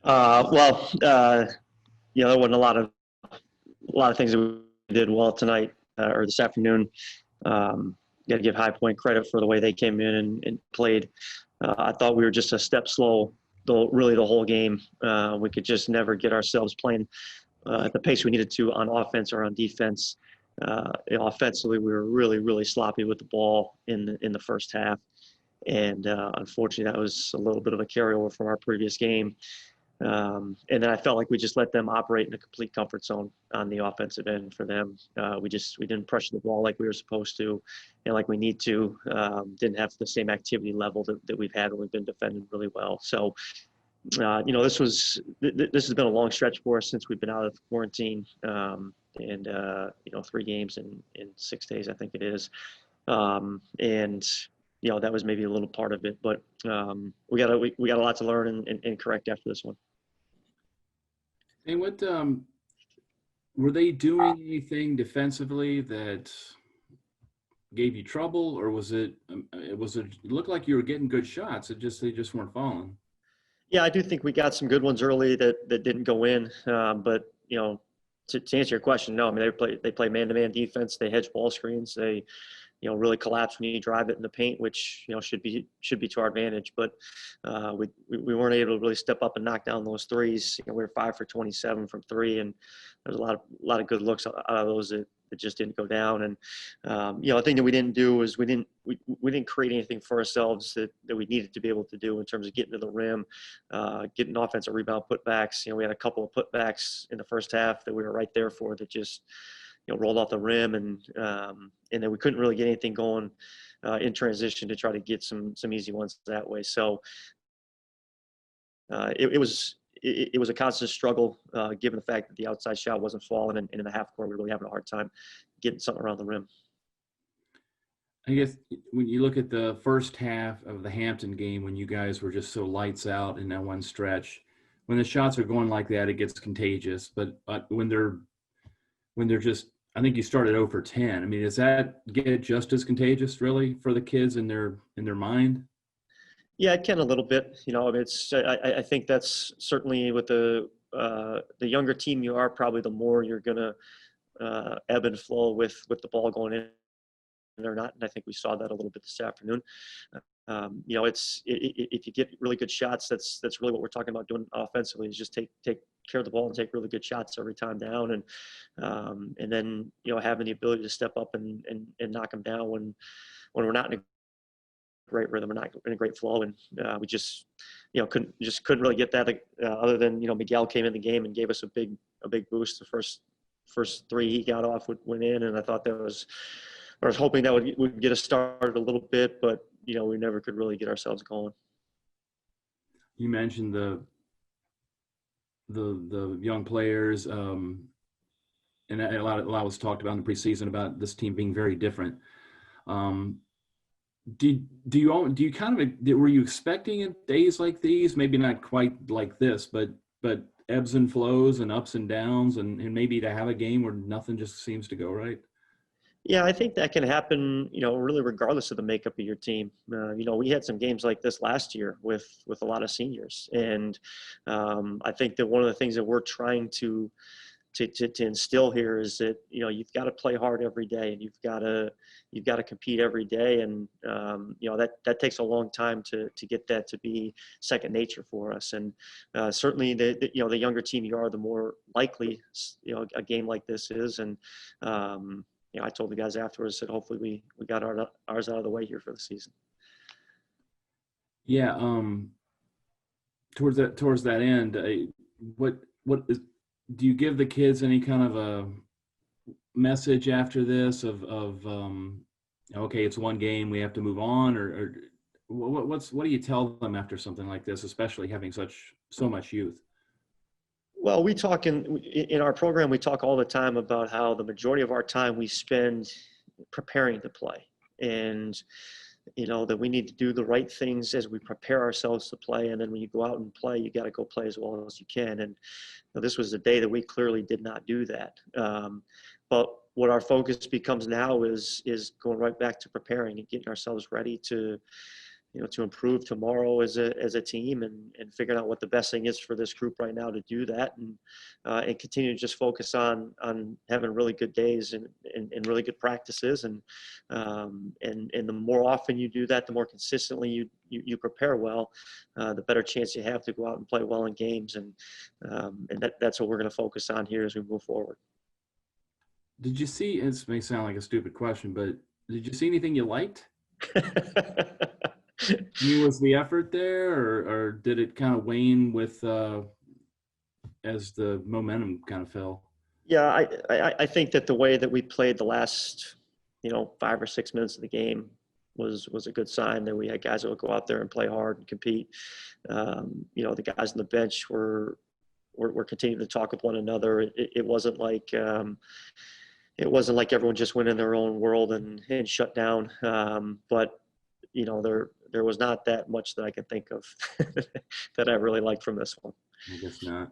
Well, there wasn't a lot of things that we did well tonight or this afternoon. Got to give High Point credit for the way they came in and played. I thought we were just a step slow, really the whole game. We could just never get ourselves playing at the pace we needed to on offense or on defense. Offensively, we were really, really sloppy with the ball in the first half, and unfortunately, that was a little bit of a carryover from our previous game. And then I felt like we just let them operate in a complete comfort zone on the offensive end for them. We didn't pressure the ball like we were supposed to, and like we need to. Didn't have the same activity level that we've had when we've been defending really well. So, this has been a long stretch for us since we've been out of quarantine, and 3 games in 6 days, I think it is. And that was maybe a little part of it, but we got a lot to learn and correct after this one. And what were they doing anything defensively that gave you trouble, or was it? It looked like you were getting good shots. They just weren't falling. Yeah, I do think we got some good ones early that didn't go in, but to answer your question, no. I mean, they play man-to-man defense. They hedge ball screens. They really collapse when you drive it in the paint, which should be to our advantage. But we weren't able to really step up and knock down those threes. We were 5 for 27 from three, and there's a lot of good looks out of those that just didn't go down. And the thing that we didn't do is we didn't create anything for ourselves that we needed to be able to do in terms of getting to the rim, getting offensive rebound putbacks. We had a couple of putbacks in the first half that we were right there for that just rolled off the rim, and then we couldn't really get anything going in transition to try to get some easy ones that way. So it was a constant struggle, given the fact that the outside shot wasn't falling, and in the half court we were really having a hard time getting something around the rim. I guess when you look at the first half of the Hampton game, when you guys were just so lights out in that one stretch, when the shots are going like that, it gets contagious. But when they're just, I think you started 0 for 10. I mean, does that get just as contagious, really, for the kids in their mind? Yeah, it can a little bit. I think that's certainly with the younger team you are, probably the more you're gonna ebb and flow with the ball going in or not. And I think we saw that a little bit this afternoon. If you get really good shots, that's really what we're talking about doing offensively, is just take care of the ball and take really good shots every time down, and then having the ability to step up and knock them down when we're not in a great rhythm, we're not in a great flow, and we just couldn't really get that. Other than Miguel came in the game and gave us a big boost. The first three he got off went in, and I thought I was hoping that would get us started a little bit, but we never could really get ourselves going. You mentioned the young players, and a lot was talked about in the preseason about this team being very different. Do you kind of, were you expecting it days like these? Maybe not quite like this, but ebbs and flows and ups and downs, and maybe to have a game where nothing just seems to go right? Yeah, I think that can happen, really regardless of the makeup of your team. We had some games like this last year with a lot of seniors, and I think that one of the things that we're trying to instill here is that you've got to play hard every day, and you've got to compete every day, and that takes a long time to get that to be second nature for us. And certainly the younger team you are, the more likely a game like this is. And I told the guys afterwards that hopefully we got ours out of the way here for the season. Yeah. Towards that end, what do you give the kids any kind of a message after this of okay, it's one game, we have to move on, or what do you tell them after something like this, especially having so much youth? Well, we talk in our program, we talk all the time about how the majority of our time we spend preparing to play, and that we need to do the right things as we prepare ourselves to play. And then when you go out and play, you got to go play as well as you can. And this was a day that we clearly did not do that. But what our focus becomes now is going right back to preparing and getting ourselves ready to to improve tomorrow as a team, and figuring out what the best thing is for this group right now to do that, and continue to just focus on having really good days and really good practices, and the more often you do that, the more consistently you prepare well, the better chance you have to go out and play well in games, and that's what we're going to focus on here as we move forward. Did you see? This may sound like a stupid question, but did you see anything you liked? I mean, was the effort there, or did it kind of wane with as the momentum kind of fell? Yeah, I think that the way that we played the last 5 or 6 minutes of the game was a good sign that we had guys that would go out there and play hard and compete. The guys on the bench were continuing to talk with one another. It wasn't like everyone just went in their own world and shut down. But there was not that much that I can think of that I really liked from this one. I guess not.